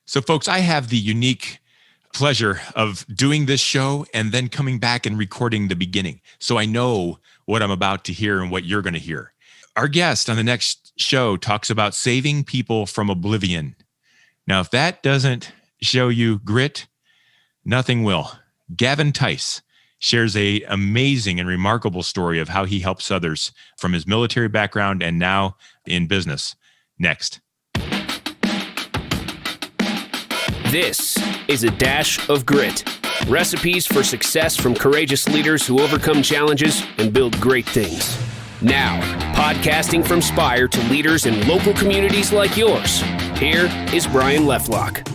So folks, I have the unique pleasure of doing this show and then coming back and recording the beginning. So I know what I'm about to hear and what you're going to hear. Our guest on the next show talks about saving people from oblivion. Now, if that doesn't show you grit, nothing will. Gavin Tice shares an amazing and remarkable story of how he helps others from his military background and now in business. Next. This is A Dash of Grit. Recipes for success from courageous leaders who overcome challenges and build great things. Now, podcasting from Spire to leaders in local communities like yours, here is Brian Leflock.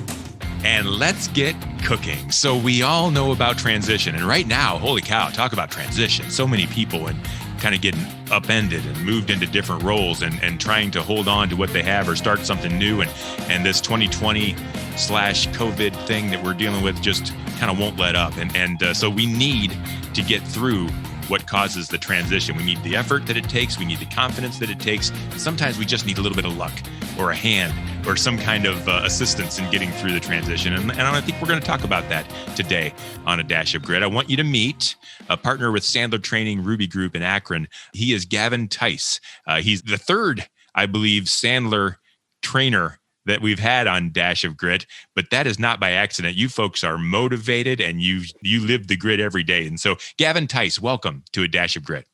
And let's get cooking. So we all know about transition. And right now, holy cow, talk about transition. So many people and kind of getting upended and moved into different roles and trying to hold on to what they have or start something new. And this 2020/COVID thing that we're dealing with just kind of won't let up. And so we need to get through what causes the transition. We need the effort that it takes. We need the confidence that it takes. Sometimes we just need a little bit of luck or a hand or some kind of assistance in getting through the transition. And I think we're going to talk about that today on A Dash of Grit. I want you to meet a partner with Sandler Training Ruby Group in Akron. He is Gavin Tice. He's the third, I believe, Sandler trainer that we've had on Dash of Grit, but that is not by accident. You folks are motivated and you live the grit every day. And so Gavin Tice, welcome to A Dash of Grit.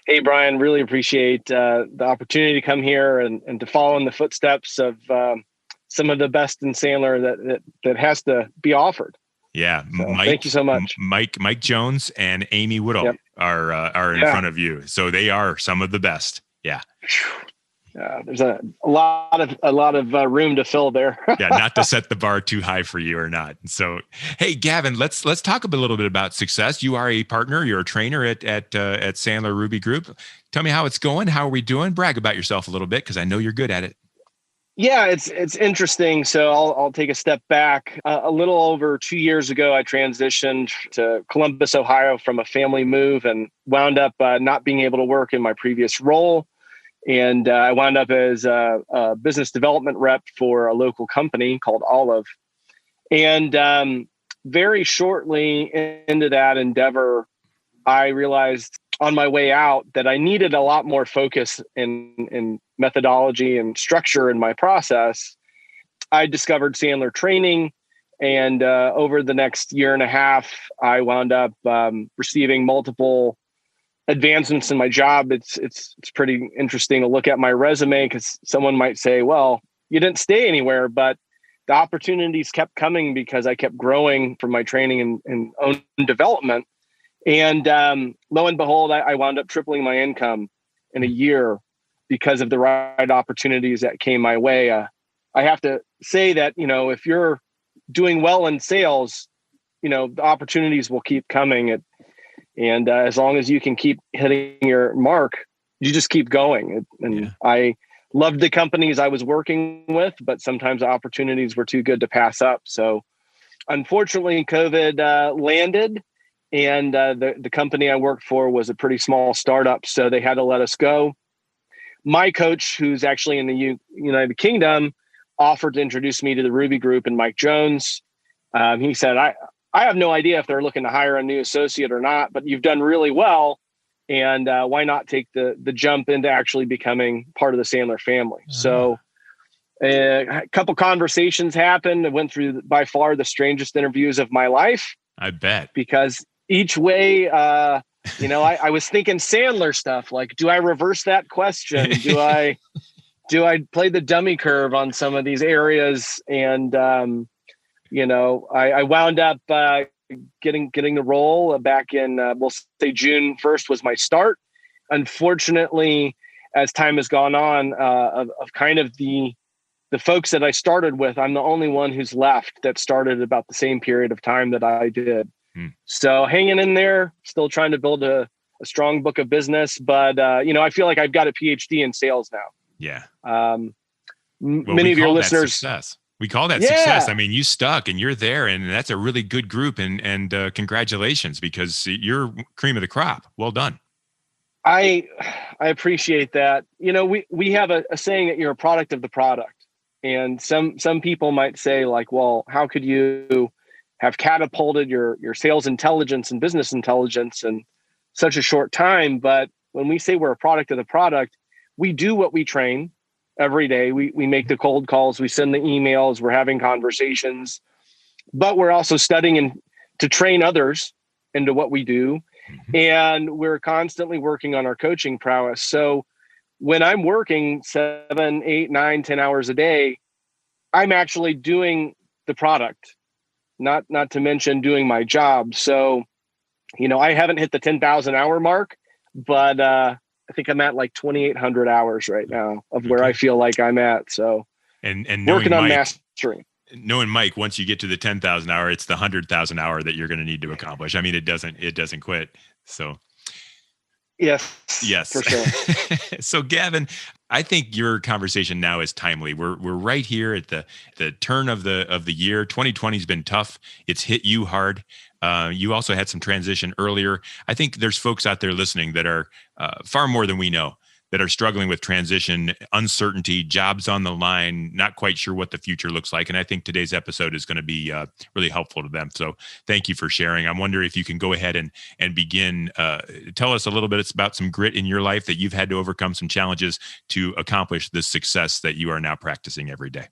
Hey, Brian, really appreciate the opportunity to come here and to follow in the footsteps of some of the best in Sandler that has to be offered. Yeah. So, thank you so much. Mike Jones and Amy Woodall are in front of you. So they are some of the best. Yeah. There's a lot of room to fill there. Yeah, not to set the bar too high for you or not. So, hey, Gavin, let's talk a little bit about success. You are a partner, you're a trainer at Sandler Ruby Group. Tell me how it's going. How are we doing? Brag about yourself a little bit because I know you're good at it. Yeah, it's interesting. So I'll take a step back. A little over 2 years ago, I transitioned to Columbus, Ohio from a family move and wound up not being able to work in my previous role. And I wound up as a business development rep for a local company called Olive. And very shortly into that endeavor, I realized on my way out that I needed a lot more focus in methodology and structure in my process. I discovered Sandler Training. And over the next year and a half, I wound up receiving multiple advancements in my job. It's pretty interesting to look at my resume because someone might say, well, you didn't stay anywhere, but the opportunities kept coming because I kept growing from my training and own development. And lo and behold, I wound up tripling my income in a year because of the right opportunities that came my way. I have to say that, if you're doing well in sales, the opportunities will keep coming. And as long as you can keep hitting your mark, you just keep going. I loved the companies I was working with, but sometimes the opportunities were too good to pass up. So unfortunately, COVID landed, and the company I worked for was a pretty small startup, so they had to let us go. My coach, who's actually in the United Kingdom, offered to introduce me to the Ruby Group and Mike Jones. He said, I have no idea if they're looking to hire a new associate or not, but you've done really well. And why not take the jump into actually becoming part of the Sandler family? Mm-hmm. So a couple conversations happened. I went through by far the strangest interviews of my life. I bet. Because each way, I was thinking Sandler stuff. Like, do I reverse that question? Do I play the dummy curve on some of these areas? And, I wound up getting the role back in, we'll say June 1st was my start. Unfortunately, as time has gone on, of kind of the folks that I started with, I'm the only one who's left that started about the same period of time that I did. So hanging in there, still trying to build a strong book of business. But, I feel like I've got a PhD in sales now. Yeah. Many of your listeners. Success. We call that success. I mean, you stuck and you're there, and that's a really good group. And congratulations, because you're cream of the crop. Well done. I appreciate that. We have a saying that you're a product of the product. And some people might say like, well, how could you have catapulted your sales intelligence and business intelligence in such a short time? But when we say we're a product of the product, we do what we train every day. We make the cold calls, we send the emails, we're having conversations, but we're also studying and to train others into what we do. Mm-hmm. And we're constantly working on our coaching prowess. So when I'm working 7, 8, 9, 10 hours a day, I'm actually doing the product, not to mention doing my job. So, I haven't hit the 10,000 hour mark, but I think I'm at like 2,800 hours right now of where I feel like I'm at. So, and working on mastering. Knowing Mike, once you get to the 10,000 hour, it's the 100,000 hour that you're going to need to accomplish. I mean, it doesn't quit. So. Yes, for sure. So Gavin, I think your conversation now is timely. We're right here at the turn of the year. 2020 has been tough. It's hit you hard. You also had some transition earlier. I think there's folks out there listening that are far more than we know, that are struggling with transition, uncertainty, jobs on the line, not quite sure what the future looks like. And I think today's episode is going to be really helpful to them. So thank you for sharing. I wonder if you can go ahead and begin, tell us a little bit about some grit in your life that you've had to overcome some challenges to accomplish the success that you are now practicing every day.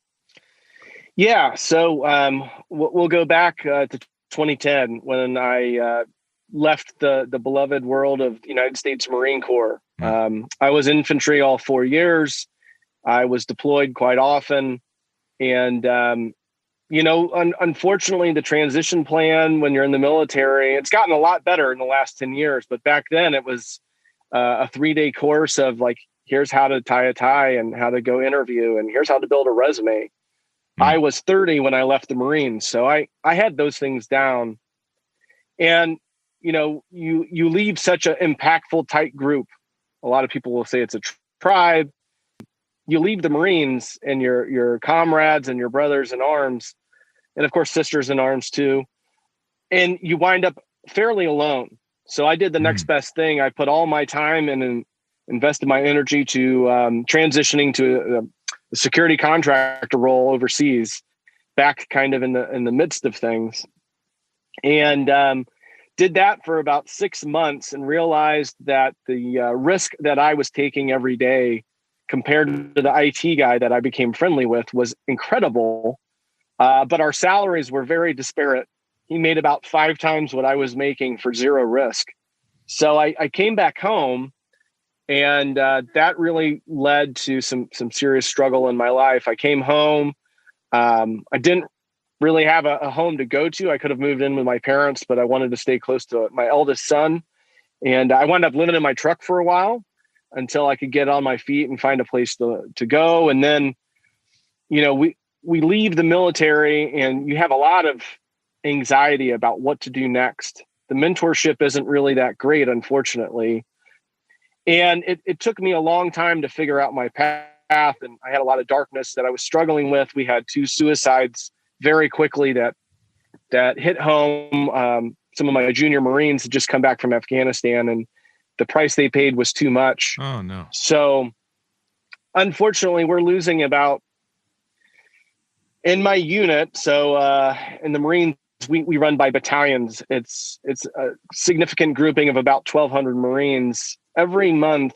Yeah. So we'll go back to 2010 when I left the beloved world of the United States Marine Corps. I was infantry all 4 years. I was deployed quite often. And, unfortunately, the transition plan when you're in the military, it's gotten a lot better in the last 10 years. But back then it was a 3-day course of like, here's how to tie a tie and how to go interview. And here's how to build a resume. I was 30 when I left the Marines. So I had those things down. And, you leave such an impactful, tight group. A lot of people will say it's a tribe. You leave the Marines and your comrades and your brothers in arms, and of course, sisters in arms too. And you wind up fairly alone. So I did the next best thing. I put all my time and invested my energy to transitioning to a security contractor role overseas, back kind of in the midst of things. And did that for about 6 months and realized that the risk that I was taking every day compared to the IT guy that I became friendly with was incredible. But our salaries were very disparate. He made about 5 times what I was making for zero risk. So I came back home, and that really led to some serious struggle in my life. I came home. I didn't really have a home to go to. I could have moved in with my parents, but I wanted to stay close to my eldest son. And I wound up living in my truck for a while until I could get on my feet and find a place to go. And then, we leave the military and you have a lot of anxiety about what to do next. The mentorship isn't really that great, unfortunately. And it took me a long time to figure out my path. And I had a lot of darkness that I was struggling with. We had 2 suicides very quickly that hit home. Some of my junior Marines had just come back from Afghanistan, and the price they paid was too much. Oh, no. So unfortunately, we're losing about, in my unit. So in the Marines, we run by battalions. It's a significant grouping of about 1,200 Marines. Every month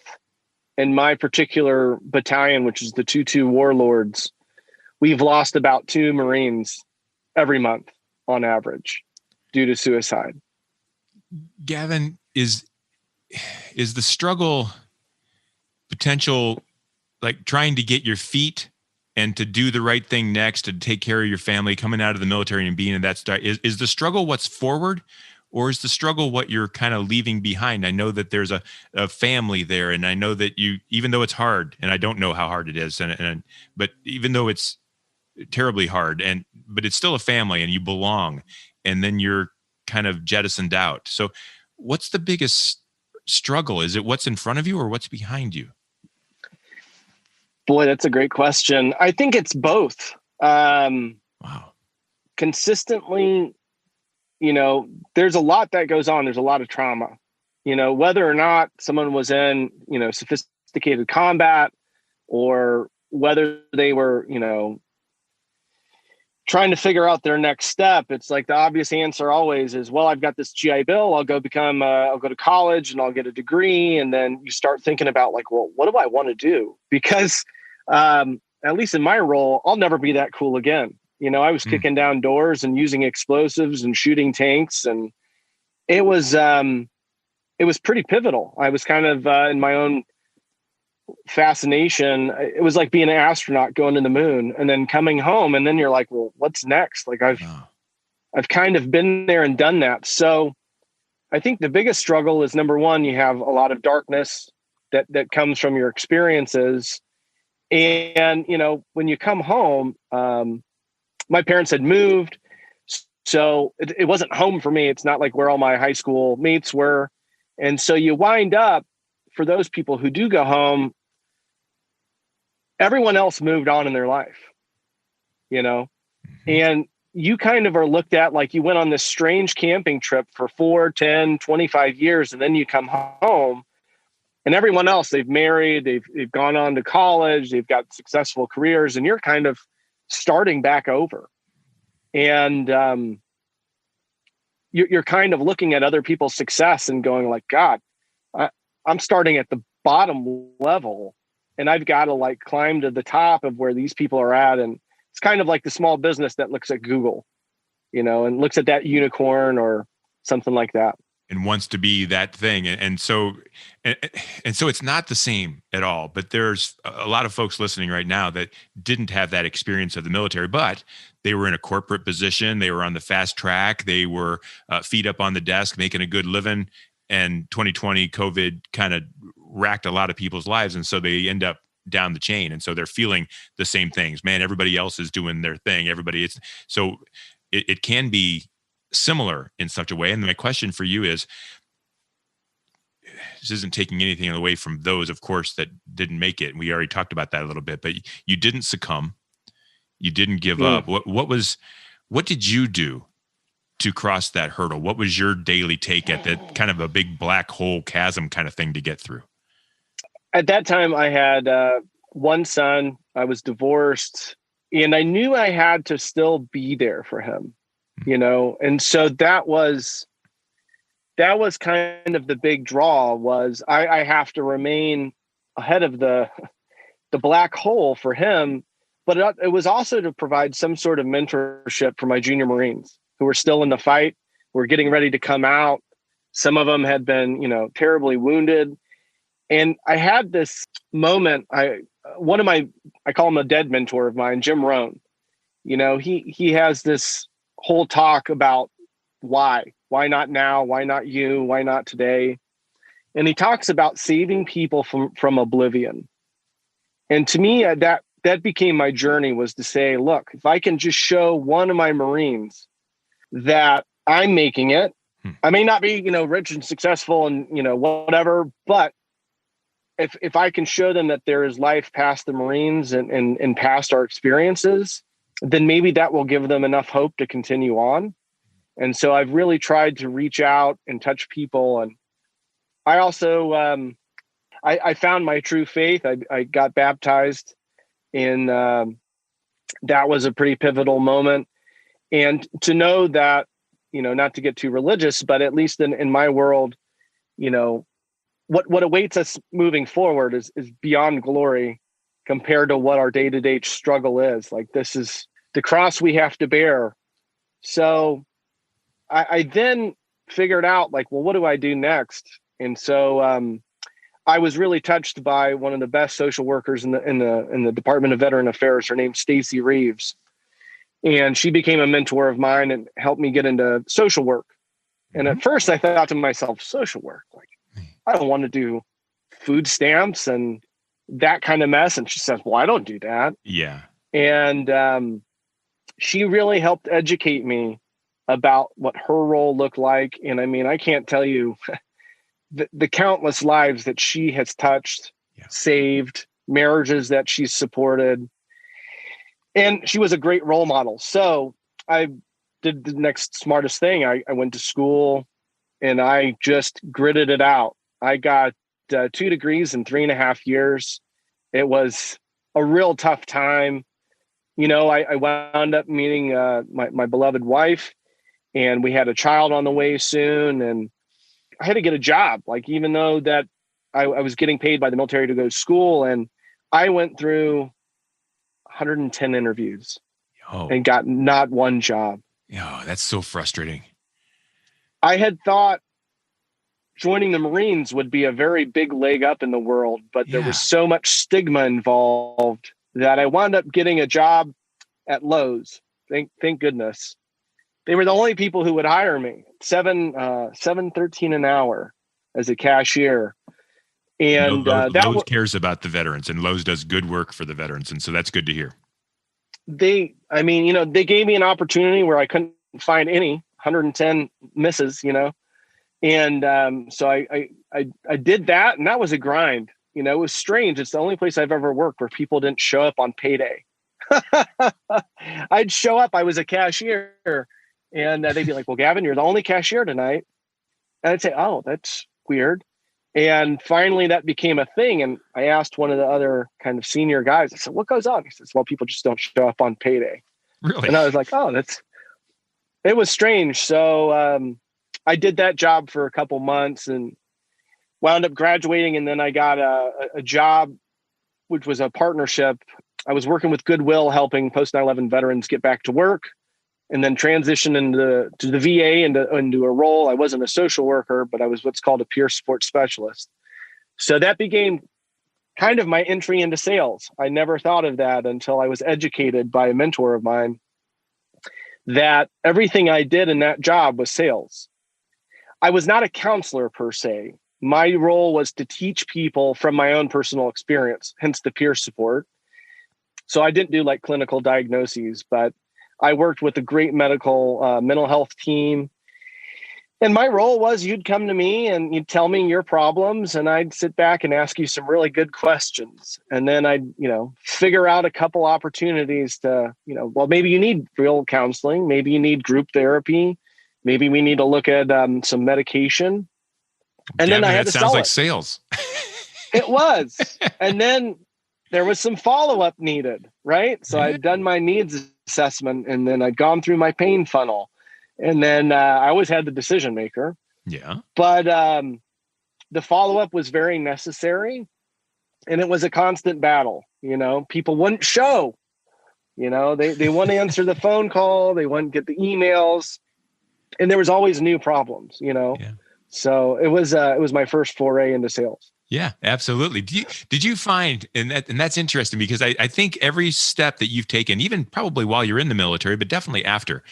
in my particular battalion, which is the 2-2 Warlords, we've lost about 2 Marines every month on average due to suicide. Gavin, is the struggle potential like trying to get your feet and to do the right thing next, to take care of your family, coming out of the military and being in that start? Is the struggle what's forward, or is the struggle what you're kind of leaving behind? I know that there's a family there, and I know that you, even though it's hard, and I don't know how hard it is, but even though it's terribly hard, but it's still a family and you belong, and then you're kind of jettisoned out. So what's the biggest struggle? Is it what's in front of you or what's behind you? Boy, that's a great question. I think it's both. Wow. Consistently, there's a lot that goes on. There's a lot of trauma, whether or not someone was in, sophisticated combat, or whether they were, trying to figure out their next step. It's like the obvious answer always is, well, I've got this GI Bill. I'll go to college and I'll get a degree. And then you start thinking about like, well, what do I want to do? Because at least in my role, I'll never be that cool again. I was kicking down doors and using explosives and shooting tanks, and it was pretty pivotal. I was kind of in my own fascination. It was like being an astronaut going to the moon and then coming home, and then you're like, well, what's next? Like I've kind of been there and done that. So I think the biggest struggle is, number one, you have a lot of darkness that comes from your experiences. And, when you come home, my parents had moved, so it wasn't home for me. It's not like where all my high school mates were. And so you wind up, for those people who do go home, everyone else moved on in their life, and you kind of are looked at like you went on this strange camping trip for 4, 10, 25 years. And then you come home and everyone else, they've married, they've gone on to college, they've got successful careers, and you're kind of starting back over. And you're kind of looking at other people's success and going like, God, I'm starting at the bottom level and I've got to like climb to the top of where these people are at. And it's kind of like the small business that looks at Google, and looks at that unicorn or something like that. And wants to be that thing. And so it's not the same at all. But there's a lot of folks listening right now that didn't have that experience of the military, but they were in a corporate position. They were on the fast track. They were feet up on the desk, making a good living. And 2020 COVID kind of racked a lot of people's lives. And so they end up down the chain. And so they're feeling the same things. Man, everybody else is doing their thing. It can be similar in such a way. And my question for you is, this isn't taking anything away from those, of course, that didn't make it. We already talked about that a little bit, but you didn't succumb. You didn't give up. What did you do to cross that hurdle? What was your daily take at that kind of a big black hole chasm kind of thing to get through? At that time, I had one son. I was divorced, and I knew I had to still be there for him. And so that was kind of the big draw, was I have to remain ahead of the black hole for him. But it was also to provide some sort of mentorship for my junior Marines who were still in the fight, were getting ready to come out. Some of them had been, terribly wounded. And I had this moment, I call him a dead mentor of mine, Jim Rohn. He has this whole talk about why not now? Why not you? Why not today? And he talks about saving people from oblivion. And to me, that became my journey, was to say, look, if I can just show one of my Marines that I'm making it, I may not be, rich and successful and, whatever, but if I can show them that there is life past the Marines and past our experiences, then maybe that will give them enough hope to continue on. And so I've really tried to reach out and touch people. And I also, I found my true faith. I got baptized, and that was a pretty pivotal moment. And to know that, not to get too religious, but at least in my world, what awaits us moving forward is beyond glory compared to what our day-to-day struggle is. Like, this is the cross we have to bear. So I then figured out, like, well, what do I do next? And so I was really touched by one of the best social workers in the Department of Veteran Affairs. Her name's Stacy Reeves. And she became a mentor of mine and helped me get into social work. And at first I thought to myself, social work, like, I don't want to do food stamps and that kind of mess. And she says, well, I don't do that. Yeah. And she really helped educate me about what her role looked like. And I mean, I can't tell you the countless lives that she has touched, saved, marriages that she's supported. And she was a great role model. So I did the next smartest thing. I went to school and I just gritted it out. I got 2 degrees in 3.5 years. It was a real tough time. I wound up meeting my beloved wife, and we had a child on the way soon, and I had to get a job. Like, even though that I was getting paid by the military to go to school, and I went through 110 interviews and got not one job. Oh, that's so frustrating. I had thought joining the Marines would be a very big leg up in the world, but there was so much stigma involved that I wound up getting a job at Lowe's. Thank goodness. They were the only people who would hire me. $7.13 an hour as a cashier. And Lowe's cares about the veterans, and Lowe's does good work for the veterans. And so that's good to hear. They gave me an opportunity where I couldn't find any 110 misses, And so I did that, and that was a grind. It was strange. It's the only place I've ever worked where people didn't show up on payday. I'd show up, I was a cashier, and they'd be like, well, Gavin, you're the only cashier tonight. And I'd say, oh, that's weird. And finally that became a thing. And I asked one of the other kind of senior guys, I said, what goes on? He says, well, people just don't show up on payday. Really? And I was like, it was strange. So I did that job for a couple months and wound up graduating. And then I got a job, which was a partnership. I was working with Goodwill, helping post 9/11 veterans get back to work, and then transition to the VA into a role. I wasn't a social worker, but I was what's called a peer support specialist. So that became kind of my entry into sales. I never thought of that until I was educated by a mentor of mine that everything I did in that job was sales. I was not a counselor per se. My role was to teach people from my own personal experience, hence the peer support. So I didn't do like clinical diagnoses, but I worked with a great medical mental health team. And my role was you'd come to me and you'd tell me your problems, and I'd sit back and ask you some really good questions. And then I'd, figure out a couple opportunities to, well, maybe you need real counseling. Maybe you need group therapy. Maybe we need to look at some medication. And Gavin, then I had to that sounds sell like it. sales. It was. And then there was some follow-up needed, right? So I'd done my needs assessment, and then I'd gone through my pain funnel. And then I always had the decision maker. Yeah. But the follow-up was very necessary. And it was a constant battle. People wouldn't show. They wouldn't answer the phone call. They wouldn't get the emails. And there was always new problems, Yeah. So it was my first foray into sales. Yeah, absolutely. Did you find, and that's interesting, because I think every step that you've taken, even probably while you're in the military, but definitely after,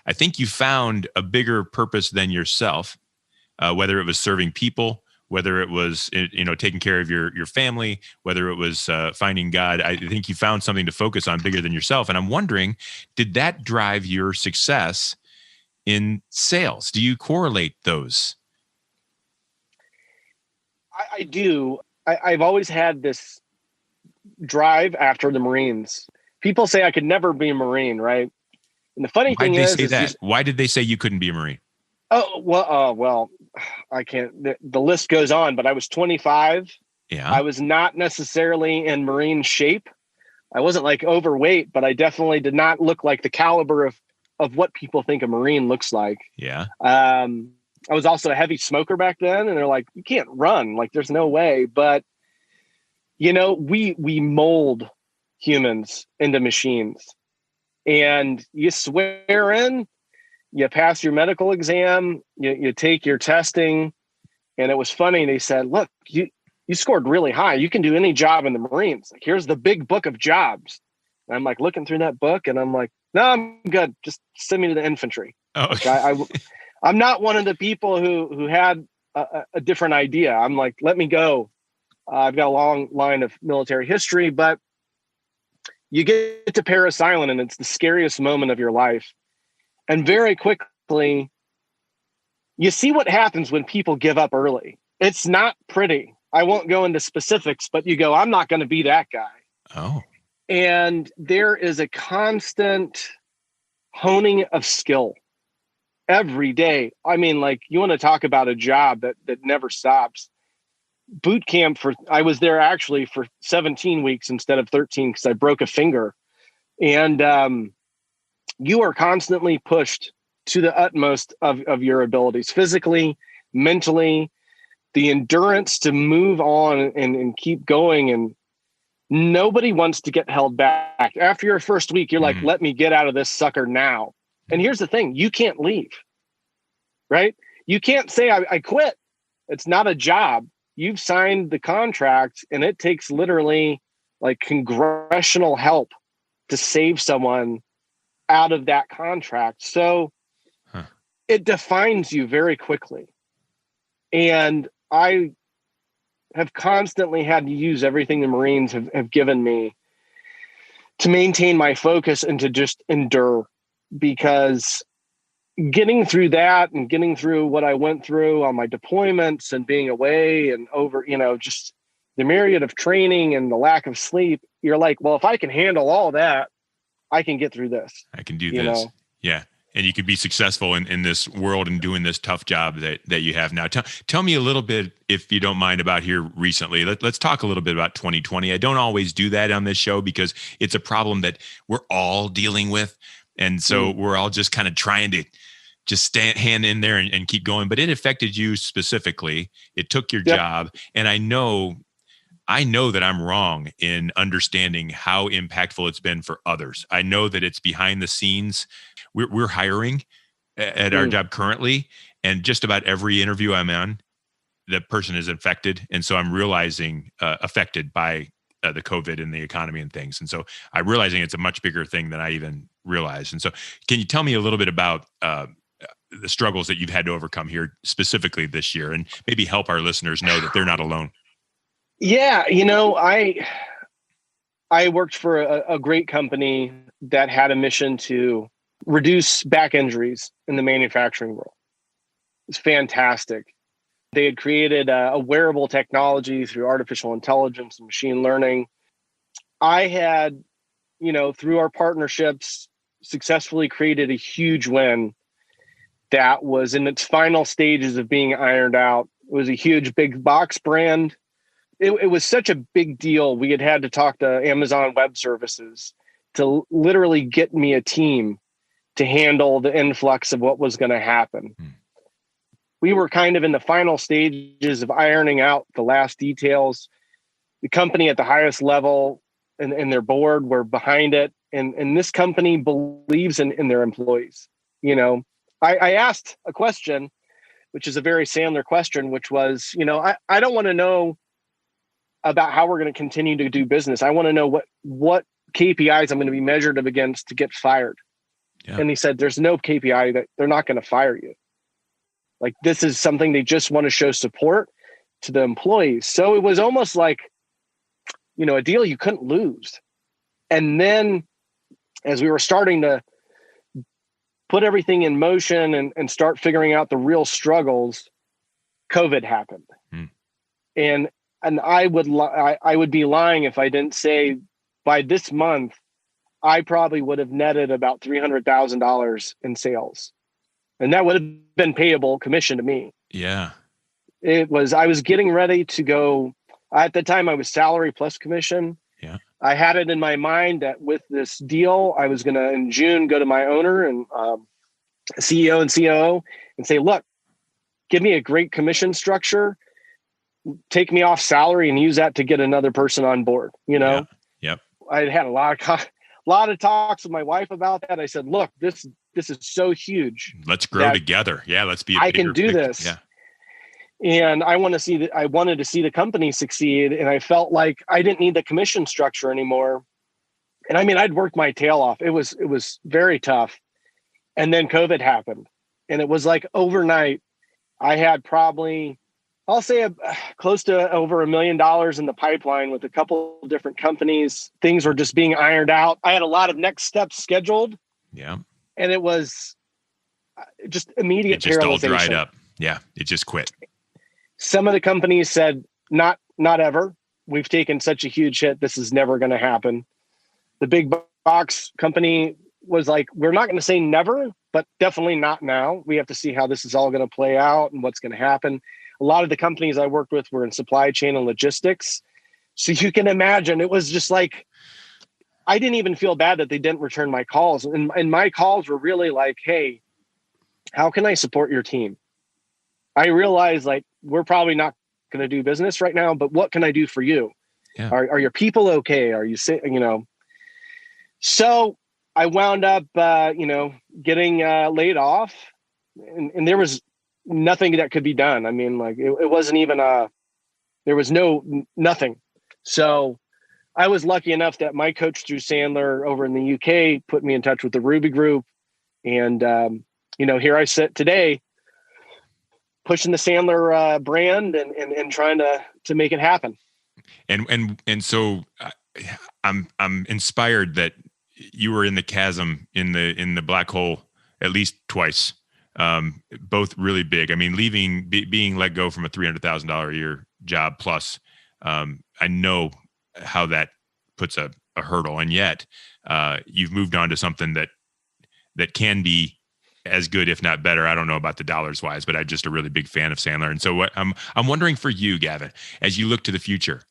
I think you found a bigger purpose than yourself, whether it was serving people, whether it was, taking care of your family, whether it was finding God. I think you found something to focus on bigger than yourself. And I'm wondering, did that drive your success in sales? Do you correlate those? I do. I've always had this drive after the Marines. People say I could never be a Marine, right? And the funny thing is, why did they say you couldn't be a Marine? Oh, well, I can't. The list goes on, but I was 25. Yeah. I was not necessarily in Marine shape. I wasn't like overweight, but I definitely did not look like the caliber of what people think a Marine looks like. Yeah. I was also a heavy smoker back then, and they're like, you can't run. Like, there's no way. But, we mold humans into machines, and you swear in, you pass your medical exam, you take your testing. And it was funny. They said, look, you scored really high. You can do any job in the Marines. Like, here's the big book of jobs. And I'm like looking through that book, and I'm like, no, I'm good. Just send me to the infantry. Oh, like, I'm not one of the people who had a different idea. I'm like, let me go. I've got a long line of military history, but you get to Paris Island, and it's the scariest moment of your life. And very quickly, you see what happens when people give up early. It's not pretty. I won't go into specifics, but you go, I'm not going to be that guy. Oh. And there is a constant honing of skill every day. I mean, like, you want to talk about a job that never stops. Boot camp I was there actually for 17 weeks instead of 13 because I broke a finger. And you are constantly pushed to the utmost of your abilities, physically, mentally, the endurance to move on and keep going. And nobody wants to get held back. After your first week, you're like, let me get out of this sucker now. And here's the thing, you can't leave, right? You can't say, I quit. It's not a job. You've signed the contract, and it takes literally like congressional help to save someone out of that contract. So it defines you very quickly. And I have constantly had to use everything the Marines have given me to maintain my focus and to just endure, because getting through that and getting through what I went through on my deployments and being away and over, just the myriad of training and the lack of sleep, you're like, well, if I can handle all that, I can get through this. I can do this. Yeah. And you could be successful in this world and doing this tough job that you have now. Tell me a little bit, if you don't mind, about here recently. Let's talk a little bit about 2020. I don't always do that on this show because it's a problem that we're all dealing with. And so we're all just kind of trying to just stand hand in there and keep going. But it affected you specifically. It took your job. And I know that I'm wrong in understanding how impactful it's been for others. I know that it's behind the scenes. We're hiring at our job currently, and just about every interview I'm on, the person is infected. And so I'm realizing affected by the COVID and the economy and things. And so I'm realizing it's a much bigger thing than I even realized. And so can you tell me a little bit about the struggles that you've had to overcome here specifically this year, and maybe help our listeners know that they're not alone? Yeah. I worked for a great company that had a mission to reduce back injuries in the manufacturing world. It's fantastic. They had created a wearable technology through artificial intelligence and machine learning. I had, through our partnerships, successfully created a huge win that was in its final stages of being ironed out. It was a huge big box brand. It was such a big deal. We had to talk to Amazon Web Services to literally get me a team to handle the influx of what was going to happen. We were kind of in the final stages of ironing out the last details. The company at the highest level and their board were behind it. And this company believes in their employees. I asked a question, which is a very Sandler question, which was, I don't want to know about how we're going to continue to do business. I want to know what KPIs I'm going to be measured against to get fired. Yeah. And he said, there's no KPI that they're not going to fire you. Like, this is something they just want to show support to the employees. So it was almost like, a deal you couldn't lose. And then as we were starting to put everything in motion and start figuring out the real struggles, COVID happened. And I would be lying if I didn't say by this month, I probably would have netted about $300,000 in sales. And that would have been payable commission to me. Yeah. I was getting ready to go. At the time, I was salary plus commission. Yeah. I had it in my mind that with this deal, I was going to, in June, go to my owner and CEO and COO and say, look, give me a great commission structure, take me off salary and use that to get another person on board. Yeah. Yep. I had a lot of talks with my wife about that. I said, look, this is so huge. Let's grow together. Yeah. Let's be, I can do this. Yeah. And I wanted to see the company succeed. And I felt like I didn't need the commission structure anymore. And I'd worked my tail off. It was very tough. And then COVID happened. And it was like overnight, I had probably, I'll say close to over $1 million in the pipeline with a couple of different companies. Things were just being ironed out. I had a lot of next steps scheduled. Yeah. And it was just immediate paralyzation. It just all dried up. Yeah. It just quit. Some of the companies said, not ever. We've taken such a huge hit. This is never going to happen. The big box company was like, we're not going to say never, but definitely not now. We have to see how this is all going to play out and what's going to happen. A lot of the companies I worked with were in supply chain and logistics. So you can imagine it was just like I didn't even feel bad that they didn't return my calls. And my calls were really like, hey, how can I support your team? I realize like, we're probably not going to do business right now, but what can I do for you? Yeah. Are your people okay? Are you sick? So I wound up, getting laid off, and there was nothing that could be done. I mean, like it wasn't even there was nothing. So I was lucky enough that my coach through Sandler over in the UK put me in touch with the Ruby Group. And, here I sit today pushing the Sandler brand and trying to make it happen. And so I'm inspired that you were in the chasm, in the black hole at least twice, both really big. I mean, being let go from a $300,000 a year job plus, I know how that puts a hurdle, and yet you've moved on to something that can be as good, if not better. I don't know about the dollars wise, but I'm just a really big fan of Sandler. And so I'm wondering for you, Gavin, as you look to the future,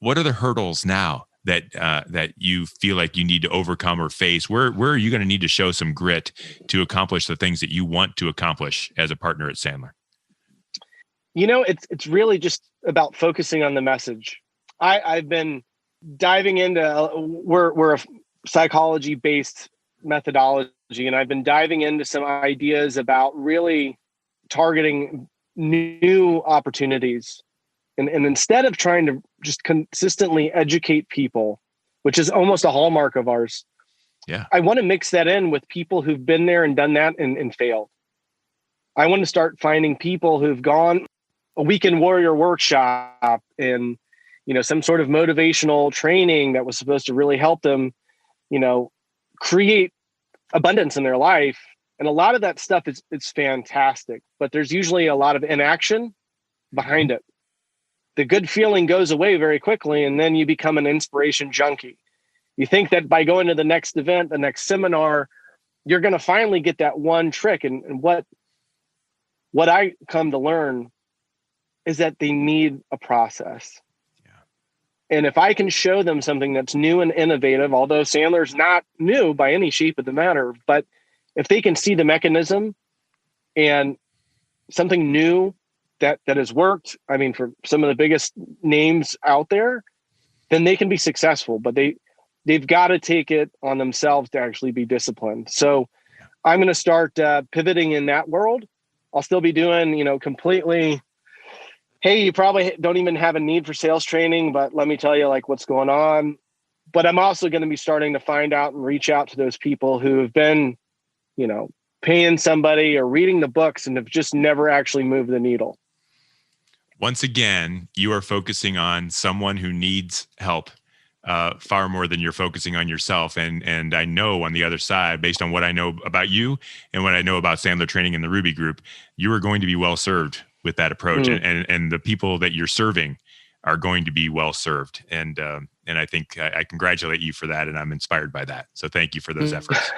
what are the hurdles now that you feel like you need to overcome or face? Where are you going to need to show some grit to accomplish the things that you want to accomplish as a partner at Sandler? It's really just about focusing on the message. I've been diving into we're a psychology based methodology, and I've been diving into some ideas about really targeting new opportunities. And instead of trying to just consistently educate people, which is almost a hallmark of ours, I want to mix that in with people who've been there and done that and failed. I want to start finding people who've gone a weekend warrior workshop and, some sort of motivational training that was supposed to really help them, create abundance in their life. And a lot of that stuff it's fantastic, but there's usually a lot of inaction behind it. The good feeling goes away very quickly, and then you become an inspiration junkie. You think that by going to the next event, the next seminar, you're going to finally get that one trick. And what I come to learn is that they need a process. Yeah. And if I can show them something that's new and innovative, although Sandler's not new by any shape of the matter, but if they can see the mechanism and something new that has worked, I mean, for some of the biggest names out there, then they can be successful, but they've got to take it on themselves to actually be disciplined. So I'm going to start pivoting in that world. I'll still be doing, completely, hey, you probably don't even have a need for sales training, but let me tell you like what's going on. But I'm also going to be starting to find out and reach out to those people who have been, paying somebody or reading the books and have just never actually moved the needle. Once again, you are focusing on someone who needs help far more than you're focusing on yourself. And I know on the other side, based on what I know about you and what I know about Sandler Training and the Ruby Group, you are going to be well served with that approach. And the people that you're serving are going to be well served. And I think I congratulate you for that. And I'm inspired by that. So thank you for those efforts.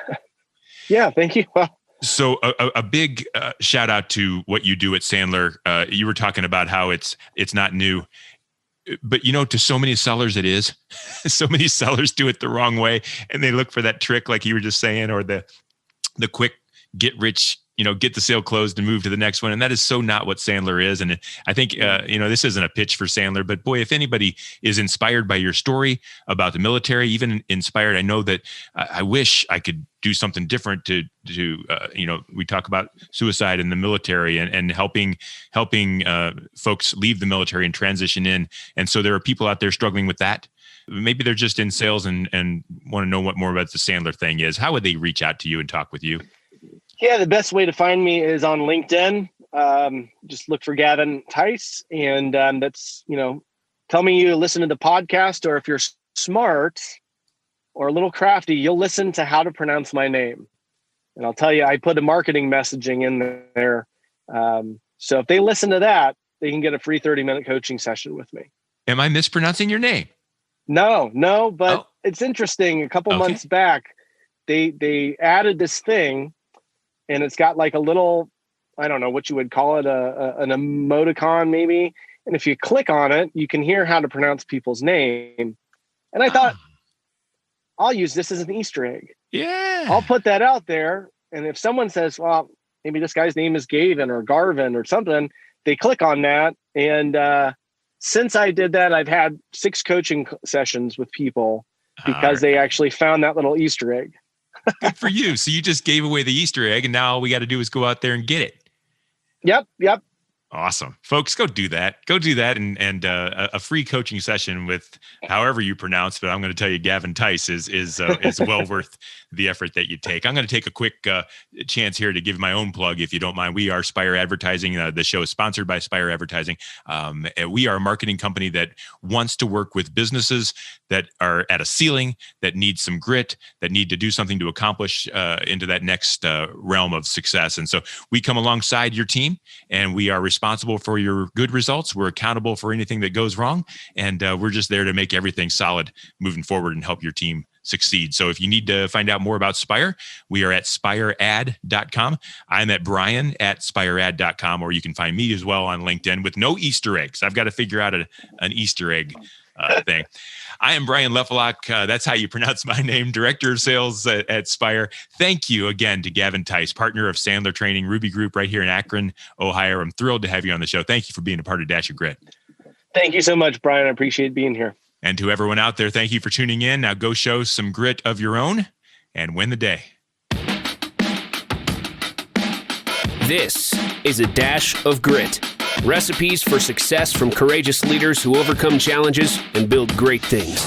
Yeah, thank you. Well, so a big shout out to what you do at Sandler. You were talking about how it's not new, but to so many sellers it is. So many sellers do it the wrong way, and they look for that trick, like you were just saying, or the quick get rich, get the sale closed and move to the next one. And that is so not what Sandler is. And I think, this isn't a pitch for Sandler, but boy, if anybody is inspired by your story about the military, even inspired, I know that I wish I could do something different to we talk about suicide in the military and helping folks leave the military and transition in. And so there are people out there struggling with that. Maybe they're just in sales and want to know what more about the Sandler thing is. How would they reach out to you and talk with you? Yeah, the best way to find me is on LinkedIn. Just look for Gavin Tice, and that's, tell me you listen to the podcast, or if you're smart or a little crafty, you'll listen to how to pronounce my name. And I'll tell you, I put a marketing messaging in there. So if they listen to that, they can get a free 30-minute coaching session with me. Am I mispronouncing your name? No, but It's interesting. A couple months back, they added this thing, and it's got like a little, I don't know what you would call it, an emoticon maybe. And if you click on it, you can hear how to pronounce people's name. And I thought, I'll use this as an Easter egg. Yeah. I'll put that out there. And if someone says, well, maybe this guy's name is Gavin or Garvin or something, they click on that. And since I did that, I've had 6 coaching sessions with people because they actually found that little Easter egg. Good for you. So you just gave away the Easter egg, and now all we got to do is go out there and get it. Yep. Awesome. Folks, go do that. Go do that. And a free coaching session with however you pronounce, but I'm going to tell you Gavin Tice is well worth the effort that you take. I'm going to take a quick chance here to give my own plug, if you don't mind. We are Spire Advertising. The show is sponsored by Spire Advertising. We are a marketing company that wants to work with businesses that are at a ceiling, that need some grit, that need to do something to accomplish into that next realm of success. And so we come alongside your team, and we are responsible for your good results. We're accountable for anything that goes wrong. And we're just there to make everything solid moving forward and help your team succeed. So if you need to find out more about Spire, we are at spiread.com. I'm at Brian at spiread.com, or you can find me as well on LinkedIn with no Easter eggs. I've got to figure out an Easter egg thing. I am Brian Lefelock. That's how you pronounce my name, Director of Sales at Spire. Thank you again to Gavin Tice, partner of Sandler Training, Ruby Group right here in Akron, Ohio. I'm thrilled to have you on the show. Thank you for being a part of Dash of Grit. Thank you so much, Brian. I appreciate being here. And to everyone out there, thank you for tuning in. Now go show some grit of your own and win the day. This is a Dash of Grit. Recipes for success from courageous leaders who overcome challenges and build great things.